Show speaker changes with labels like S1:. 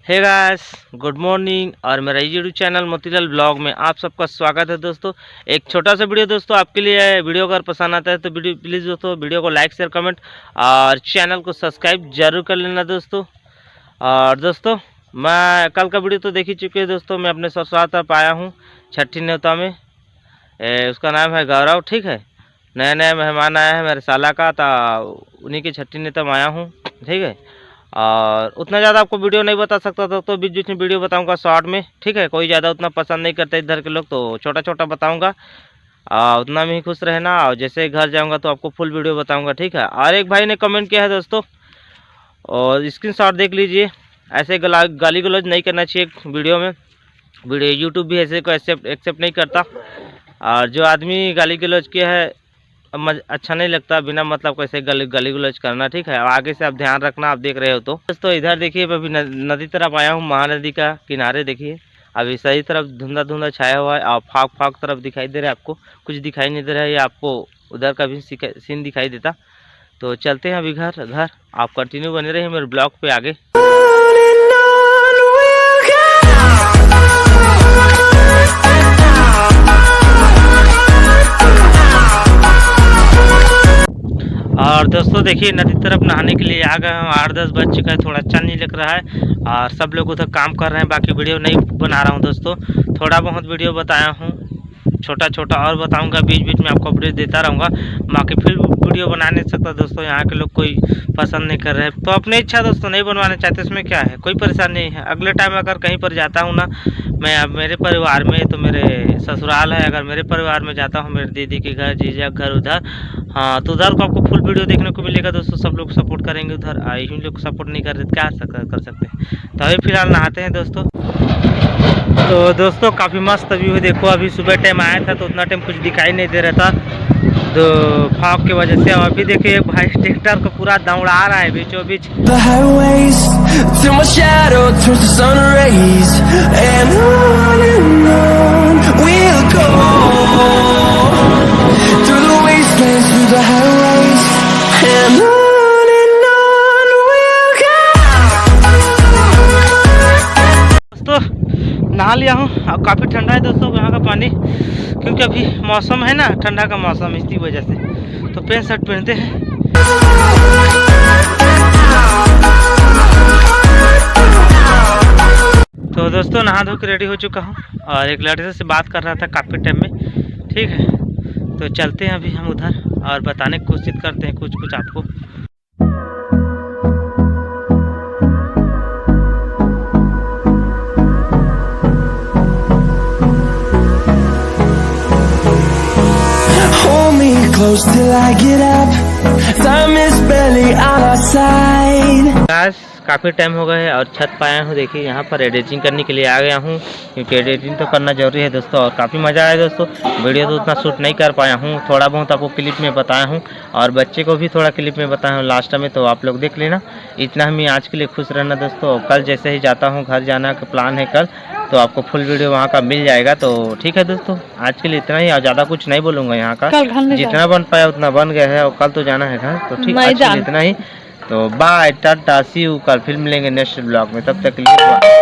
S1: Hey guys, good morning. और मेरा YouTube channel Motilal blog में आप सबका स्वागत है। दोस्तों एक छोटा सा वीडियो दोस्तों आपके लिए है। वीडियो अगर पसंद आता है तो वीडियो प्लीज़ दोस्तों वीडियो को लाइक शेयर कमेंट और चैनल को सब्सक्राइब जरूर कर लेना दोस्तों। और दोस्तों मैं कल का वीडियो तो देख ही चुके हैं दोस्तों। मैं अपने ससुराल तरफ आया हूँ छठी न्योता में। उसका नाम है गौरव। ठीक है, नया नया मेहमान आया है मेरे साला का, तो उन्हीं की छठी न्योता में आया हूँ। ठीक है, और उतना ज़्यादा आपको वीडियो नहीं बता सकता था तो बीच बीच में वीडियो बताऊंगा शॉर्ट में। ठीक है, कोई ज़्यादा उतना पसंद नहीं करते इधर के लोग, तो छोटा छोटा बताऊंगा। उतना में ही खुश रहना। और जैसे घर जाऊंगा तो आपको फुल वीडियो बताऊंगा। ठीक है, और एक भाई ने कमेंट किया है दोस्तों, और स्क्रीनशॉट देख लीजिए। ऐसे गाली गलौज नहीं करना चाहिए वीडियो में। वीडियो यूट्यूब भी ऐसे को एक्सेप्ट नहीं करता। और जो आदमी गाली गलौज किया है अच्छा नहीं लगता, बिना मतलब कैसे गाली गलौज करना। ठीक है, आगे से आप ध्यान रखना। आप देख रहे हो तो इधर देखिए, अभी नदी तरफ आया हूँ, महानदी का किनारे देखिए। अभी सही तरफ धुंधा धुंधा छाया हुआ है और फाक फाक तरफ दिखाई दे रहा है। आपको कुछ दिखाई नहीं दे रहा है, या आपको उधर का भी सीन दिखाई देता। तो चलते हैं अभी घर। आप कंटिन्यू बने रहे मेरे ब्लॉग पे आगे। और दोस्तों देखिए, नदी तरफ नहाने के लिए आ गए हम। 8-10 बज चुका है, थोड़ा अच्छा नहीं लग रहा है। और सब लोग उधर काम कर रहे हैं। बाकी वीडियो नहीं बना रहा हूं दोस्तों, थोड़ा बहुत वीडियो बताया हूं, छोटा छोटा और बताऊंगा। बीच बीच में आपको अपडेट देता रहूँगा। बाकी फिर वीडियो बना नहीं सकता दोस्तों, यहाँ के लोग कोई पसंद नहीं कर रहे हैं। तो अपनी इच्छा दोस्तों, नहीं बनवाना चाहते, इसमें क्या है, कोई परेशानी नहीं है। अगले टाइम अगर कहीं पर जाता हूँ ना, मैं अब मेरे परिवार में तो मेरे ससुराल है, अगर मेरे परिवार में जाता हूँ, मेरे दीदी के घर, जीजा घर उधर, हाँ, तो उधर को आपको फुल वीडियो देखने को मिलेगा दोस्तों। सब लोग सपोर्ट करेंगे उधर। इन लोग सपोर्ट नहीं कर रहे क्या कर सकते हैं। तो अभी फिलहाल नहाते हैं दोस्तों। तो दोस्तों काफ़ी मस्त व्यू है। देखो अभी सुबह टाइम आया था तो उतना टाइम कुछ दिखाई नहीं दे रहा था, तो फॉग की वजह से। अभी देखिए एक भाई ट्रैक्टर को पूरा दौड़ा रहा है बीचों बीच। नहा लिया हूँ और काफ़ी ठंडा है दोस्तों यहाँ का पानी, क्योंकि अभी मौसम है ना ठंडा का मौसम, इसी वजह से तो पैंट शर्ट पहनते हैं। तो दोस्तों नहा धो के रेडी हो चुका हूँ और एक लड़के से बात कर रहा था काफ़ी टाइम में। ठीक है, तो चलते हैं अभी हम उधर और बताने की कोशिश करते हैं कुछ आपको।
S2: Close till I get up, time is barely on our side.
S1: guys, काफ़ी टाइम हो गया है और छत पे आया हूँ। देखिए यहाँ पर एडिटिंग करने के लिए आ गया हूँ, क्योंकि एडिटिंग तो करना जरूरी है दोस्तों। और काफ़ी मज़ा आया दोस्तों। वीडियो तो उतना शूट नहीं कर पाया हूँ, थोड़ा बहुत आपको क्लिप में बताया हूँ और बच्चे को भी थोड़ा क्लिप में बताया हूँ लास्ट में, तो आप लोग देख लेना। इतना ही आज के लिए खुश रहना दोस्तों। कल जैसे ही जाता हूँ, घर जाना का प्लान है कल, तो आपको फुल वीडियो वहाँ का मिल जाएगा। तो ठीक है दोस्तों, आज के लिए इतना ही और ज़्यादा कुछ नहीं बोलूँगा। यहाँ का जितना बन पाया उतना बन गया है, और कल तो जाना है घर। तो ठीक है, इतना ही। तो बाय, टाटा, सी यू। कल फिर मिलेंगे नेक्स्ट ब्लॉग में, तब तक के लिए।